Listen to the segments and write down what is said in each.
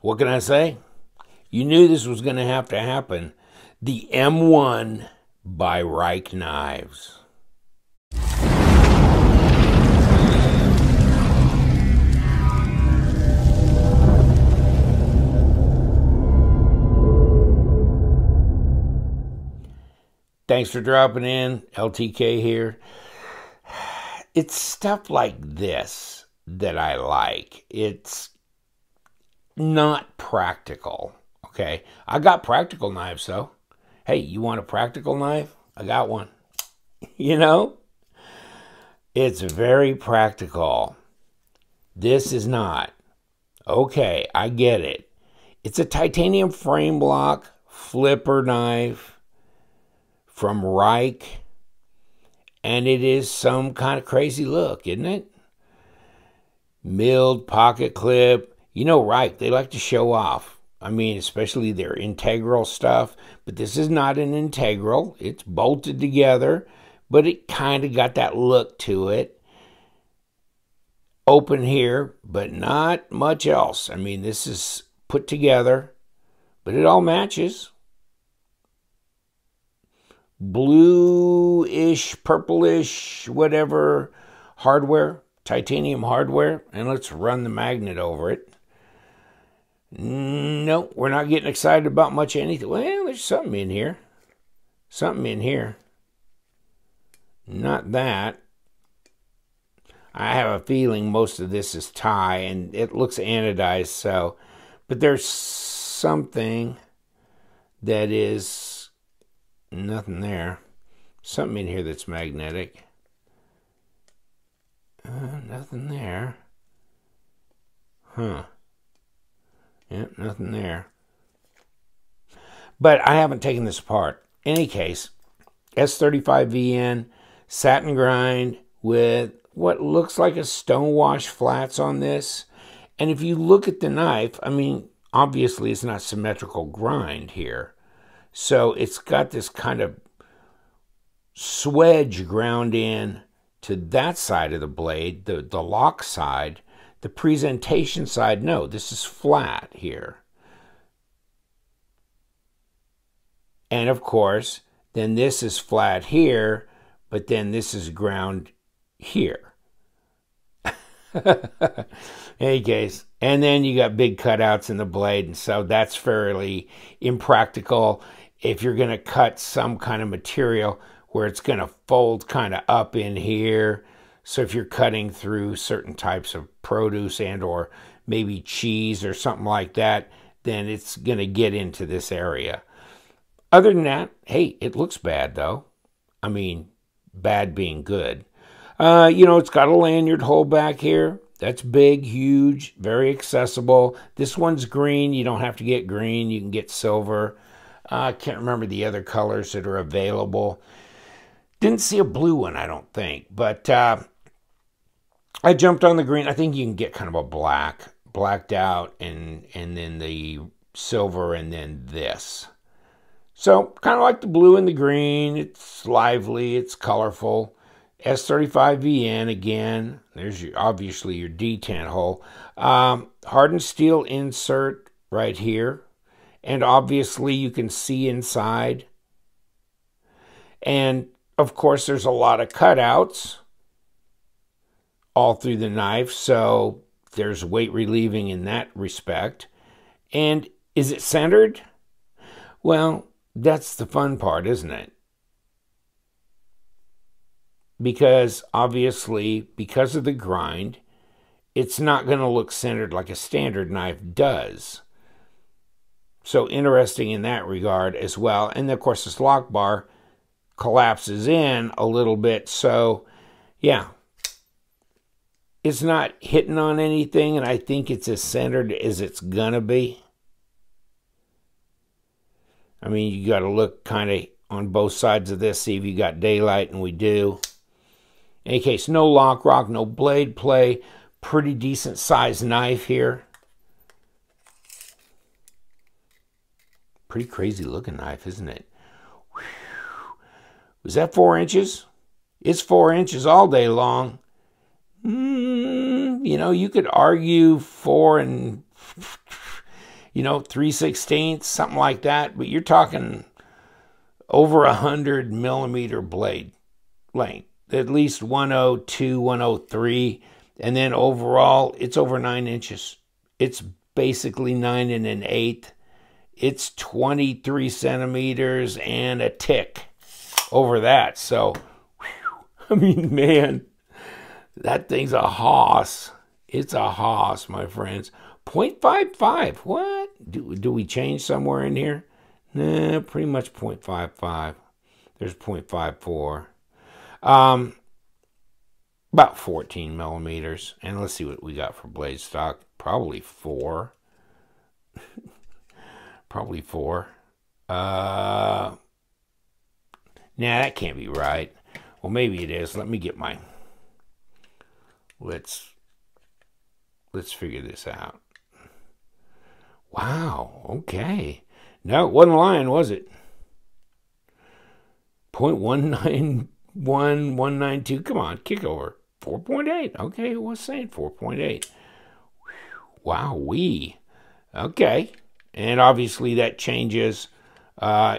What can I say? You knew this was going to happen. The M1 by Rike Knives. Thanks for dropping in. LTK here. It's stuff like this that I like. It's not practical, okay? I got practical knives, though. Hey, you want a practical knife? I got one. You know? It's very practical. This is not. Okay, I get it. It's a titanium frame lock flipper knife from Rike, and it is some kind of crazy look, isn't it? Milled pocket clip. You know, Rike, they like to show off. I mean, especially their integral stuff, but this is not an integral. It's bolted together, but it kind of got that look to it. Open here, but not much else. I mean, this is put together, but it all matches. Bluish, purplish, whatever hardware, titanium hardware, and let's run the magnet over it. No, we're not getting excited about much anything. Well, there's something in here. Something in here. Not that. I have a feeling most of this is tie, and it looks anodized, so. But there's something that is nothing there. Something in here that's magnetic. Nothing there. Huh. Yep, nothing there. But I haven't taken this apart. In any case, S35VN, satin grind with what looks like a stonewash flats on this. And if you look at the knife, I mean, obviously it's not symmetrical grind here. So it's got this kind of swedge ground in to that side of the blade, the lock side. The presentation side, no, this is flat here. And of course, then this is flat here, but then this is ground here. In any case, and then you got big cutouts in the blade, and so that's fairly impractical if you're going to cut some kind of material where it's going to fold kind of up in here. So if you're cutting through certain types of produce and or maybe cheese or something like that, then it's going to get into this area. Other than that, hey, it looks bad though. I mean, bad being good. You know, it's got a lanyard hole back here. That's big, huge, very accessible. This one's green. You don't have to get green. You can get silver. I can't remember the other colors that are available. Didn't see a blue one, I don't think. But I jumped on the green. I think you can get kind of a blacked out, and then the silver, and then this. So kind of like the blue and the green. It's lively. It's colorful. S35VN again. There's obviously your detent hole. Hardened steel insert right here. And obviously you can see inside. And of course there's a lot of cutouts all through the knife. So there's weight relieving in that respect. And is it centered? Well, that's the fun part, isn't it? Because obviously, because of the grind, it's not going to look centered like a standard knife does. So interesting in that regard as well. And of course, this lock bar collapses in a little bit. So yeah, it's not hitting on anything. And I think it's as centered as it's going to be. I mean, you got to look kind of on both sides of this, see if you got daylight, and we do. In any case, no lock rock, no blade play. Pretty decent sized knife here. Pretty crazy looking knife, isn't it? Whew. Was that 4 inches? It's 4 inches all day long. You know, you could argue 4 and you know, 3/16, something like that. But you're talking over 100 millimeter blade length, at least 102, 103. And then overall, it's over 9 inches. It's basically 9 1/8. It's 23 centimeters and a tick over that. So, whew, I mean, man, that thing's a hoss. It's a hoss, my friends. 0.55. What? Do we change somewhere in here? Nah, pretty much 0.55. There's 0.54. About 14 millimeters. And let's see what we got for blade stock. Probably 4. Probably 4. Nah, that can't be right. Well, maybe it is. Let me get my... Let's figure this out. Wow, okay. No, it wasn't lying, was it? 0.191192. Come on, kick over. 4.8. Okay, it was saying 4.8. Wowee. Okay. And obviously that changes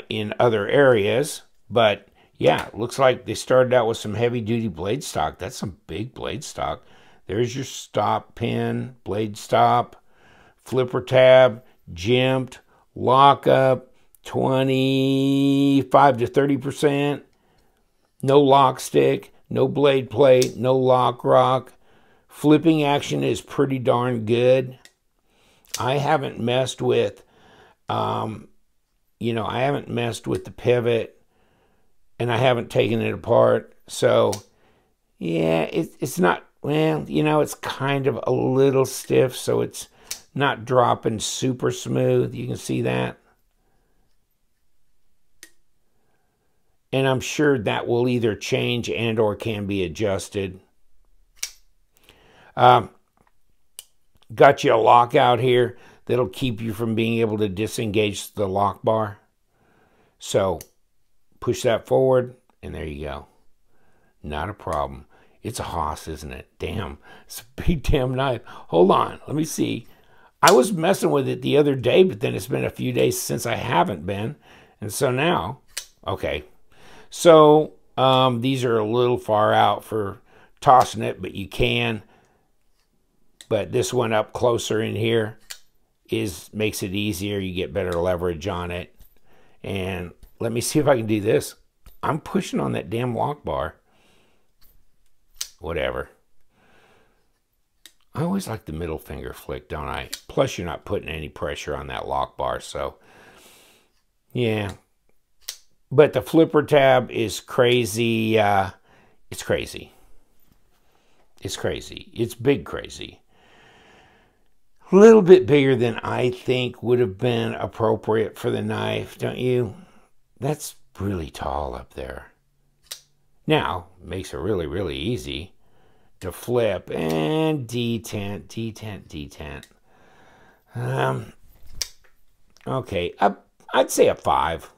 in other areas. But yeah, it looks like they started out with some heavy-duty blade stock. That's some big blade stock. There's your stop pin, blade stop, flipper tab, jimped, lockup, 25 to 30%. No lock stick, no blade plate, no lock rock. Flipping action is pretty darn good. I haven't messed with, you know, I haven't messed with the pivot, and I haven't taken it apart. So, yeah, it's not, well, you know, it's kind of a little stiff, so it's not dropping super smooth. You can see that. And I'm sure that will either change and or can be adjusted. Got you a lockout here that'll keep you from being able to disengage the lock bar. So push that forward, and there you go. Not a problem. It's a hoss, isn't it? Damn, it's a big damn knife. Hold on, let me see. I was messing with it the other day, but then it's been a few days since I haven't been. And so now, okay. So these are a little far out for tossing it, but you can. But this one up closer in here makes it easier. You get better leverage on it. And let me see if I can do this. I'm pushing on that damn lock bar. Whatever. I always like the middle finger flick, don't I? Plus, you're not putting any pressure on that lock bar, so yeah. But the flipper tab is crazy. It's crazy. It's crazy. It's big crazy. A little bit bigger than I think would have been appropriate for the knife, don't you? That's really tall up there. Now, makes it really, really easy to flip. And detent, detent, detent. Okay, I'd say a 5.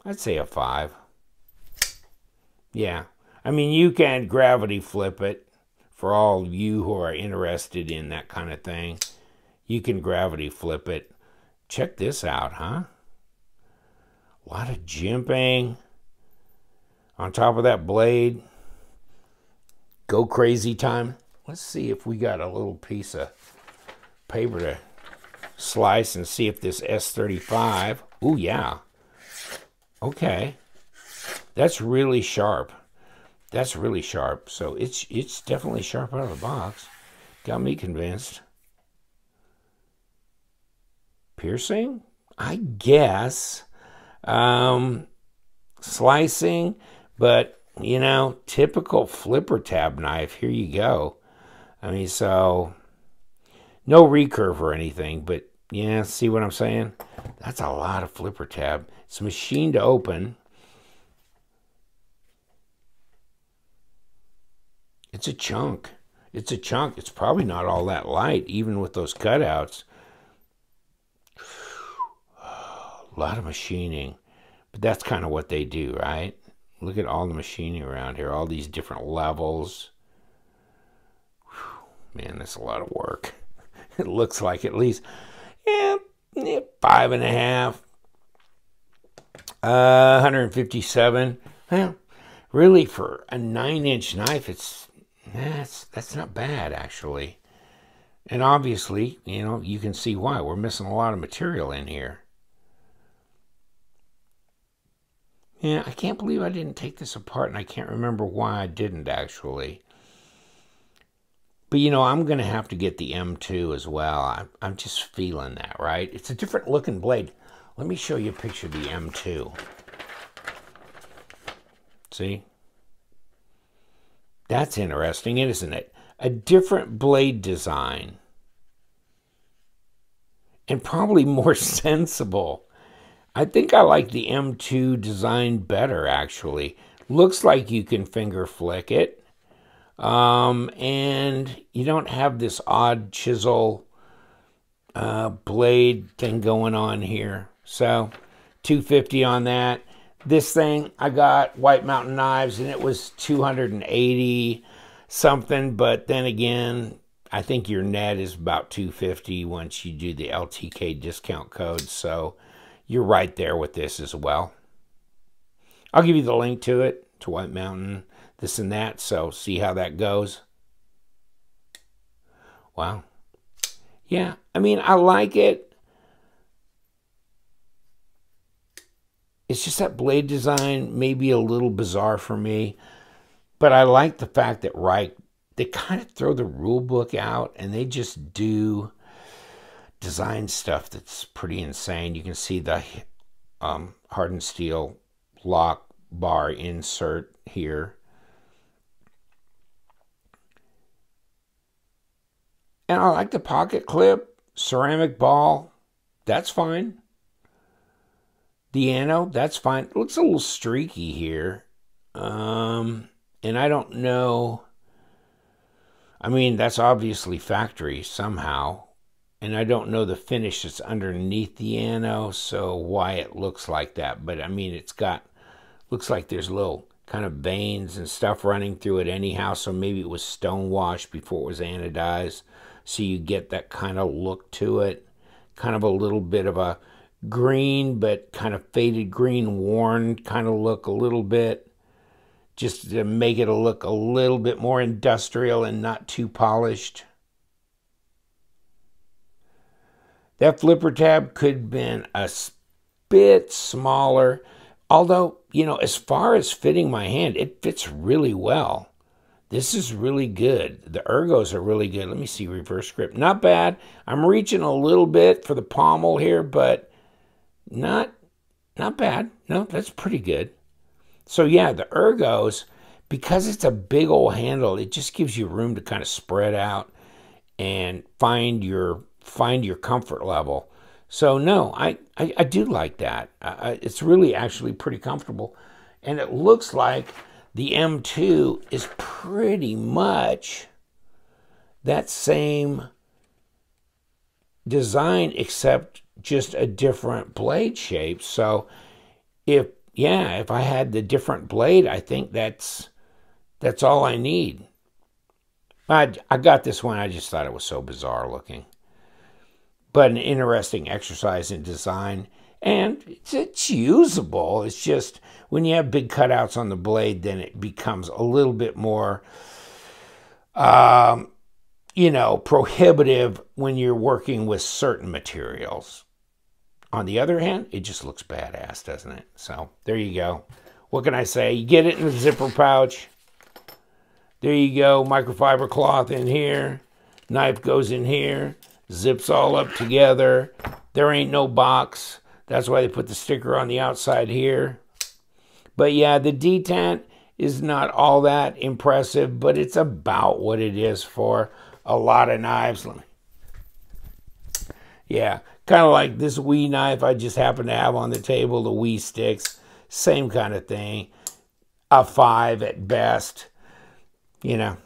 I'd say a 5. Yeah. I mean, you can gravity flip it for all you who are interested in that kind of thing. You can gravity flip it. Check this out, huh? A lot of jimping on top of that blade. Go crazy time. Let's see if we got a little piece of paper to slice and see if this S35. Ooh, yeah. Okay. That's really sharp. That's really sharp. So it's definitely sharp out of the box. Got me convinced. Piercing? I guess. Slicing, but you know, typical flipper tab knife. Here you go. I mean, so no recurve or anything, but yeah, see what I'm saying? That's a lot of flipper tab. It's machined to open. It's a chunk. It's a chunk. It's probably not all that light, even with those cutouts. A lot of machining. But that's kind of what they do, right? Look at all the machining around here. All these different levels. Whew, man, that's a lot of work. It looks like at least. Yeah, 5.5. 157. Well, really for a 9-inch knife, that's not bad actually. And obviously, you know, you can see why. We're missing a lot of material in here. Yeah, I can't believe I didn't take this apart, and I can't remember why I didn't actually. But, you know, I'm going to have to get the M2 as well. I'm just feeling that, right? It's a different looking blade. Let me show you a picture of the M2. See? That's interesting, isn't it? A different blade design. And probably more sensible. I think I like the M2 design better, actually. Looks like you can finger flick it. And you don't have this odd chisel blade thing going on here. So, $250 on that. This thing, I got White Mountain Knives, and it was $280 something. But then again, I think your net is about $250 once you do the LTK discount code. So, you're right there with this as well. I'll give you the link to it, to White Mountain, this and that. So, see how that goes. Wow. Yeah, I mean, I like it. It's just that blade design may be a little bizarre for me. But I like the fact that Rike, they kind of throw the rule book out and they just do design stuff that's pretty insane. You can see the hardened steel lock bar insert here. And I like the pocket clip, ceramic ball. That's fine. The ano, that's fine. It looks a little streaky here. And I don't know. I mean, that's obviously factory somehow. And I don't know the finish that's underneath the ano, so why it looks like that. But I mean, it's got, looks like there's little kind of veins and stuff running through it anyhow. So maybe it was stone washed before it was anodized. So you get that kind of look to it. Kind of a little bit of a green, but kind of faded green, worn kind of look a little bit. Just to make it look a little bit more industrial and not too polished. That flipper tab could have been a bit smaller. Although, you know, as far as fitting my hand, it fits really well. This is really good. The ergos are really good. Let me see, reverse grip. Not bad. I'm reaching a little bit for the pommel here, but not bad. No, that's pretty good. So yeah, the ergos, because it's a big old handle, it just gives you room to kind of spread out and find your comfort level. So no, I do like that. It's really actually pretty comfortable. And it looks like the M2 is pretty much that same design, except just a different blade shape. So if I had the different blade, I think that's all I need. I got this one. I just thought it was so bizarre looking. But an interesting exercise in design. And it's usable. It's just when you have big cutouts on the blade, then it becomes a little bit more, you know, prohibitive when you're working with certain materials. On the other hand, it just looks badass, doesn't it? So there you go. What can I say? You get it in the zipper pouch. There you go. Microfiber cloth in here. Knife goes in here. Zips all up together. There ain't no box. That's why they put the sticker on the outside here. But yeah, the detent is not all that impressive, but it's about what it is for a lot of knives. Yeah, kind of like this Wii knife I just happen to have on the table, the Wii sticks. Same kind of thing. A 5 at best. You know,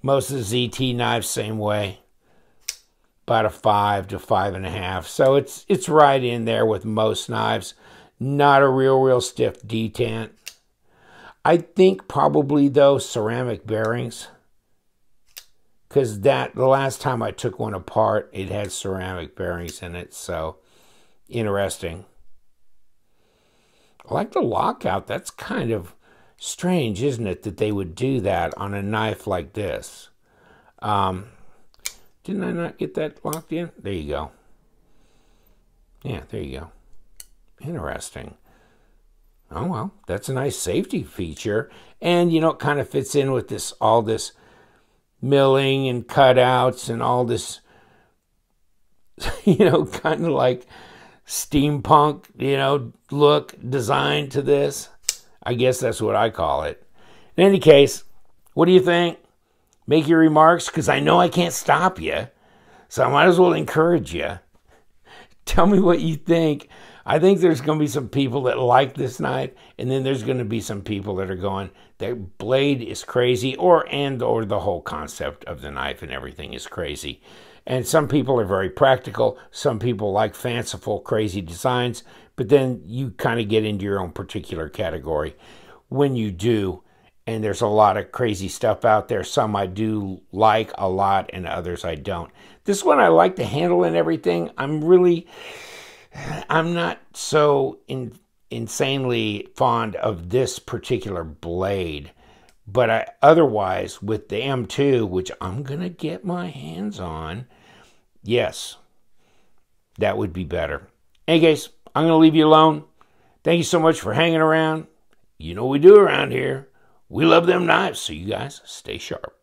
most of the ZT knives, same way. About a 5 to 5.5. So it's right in there with most knives. Not a real stiff detent. I think probably, though, ceramic bearings because the last time I took one apart, it had ceramic bearings in it. So interesting. I like the lockout. That's kind of strange, isn't it, that they would do that on a knife like this? Didn't I not get that locked in? There you go. Yeah, there you go. Interesting. Oh, well, that's a nice safety feature. And, you know, it kind of fits in with this, all this milling and cutouts and all this, you know, kind of like steampunk, you know, look, design to this. I guess that's what I call it. In any case, what do you think? Make your remarks, because I know I can't stop you. So I might as well encourage you. Tell me what you think. I think there's going to be some people that like this knife, and then there's going to be some people that are going, that blade is crazy, or the whole concept of the knife and everything is crazy. And some people are very practical. Some people like fanciful, crazy designs, but then you kind of get into your own particular category when you do. And there's a lot of crazy stuff out there. Some I do like a lot, and others I don't. This one I like the handle and everything. I'm not so insanely fond of this particular blade. But otherwise, with the M2, which I'm going to get my hands on, yes, that would be better. Anyways, I'm going to leave you alone. Thank you so much for hanging around. You know what we do around here. We love them knives, so you guys stay sharp.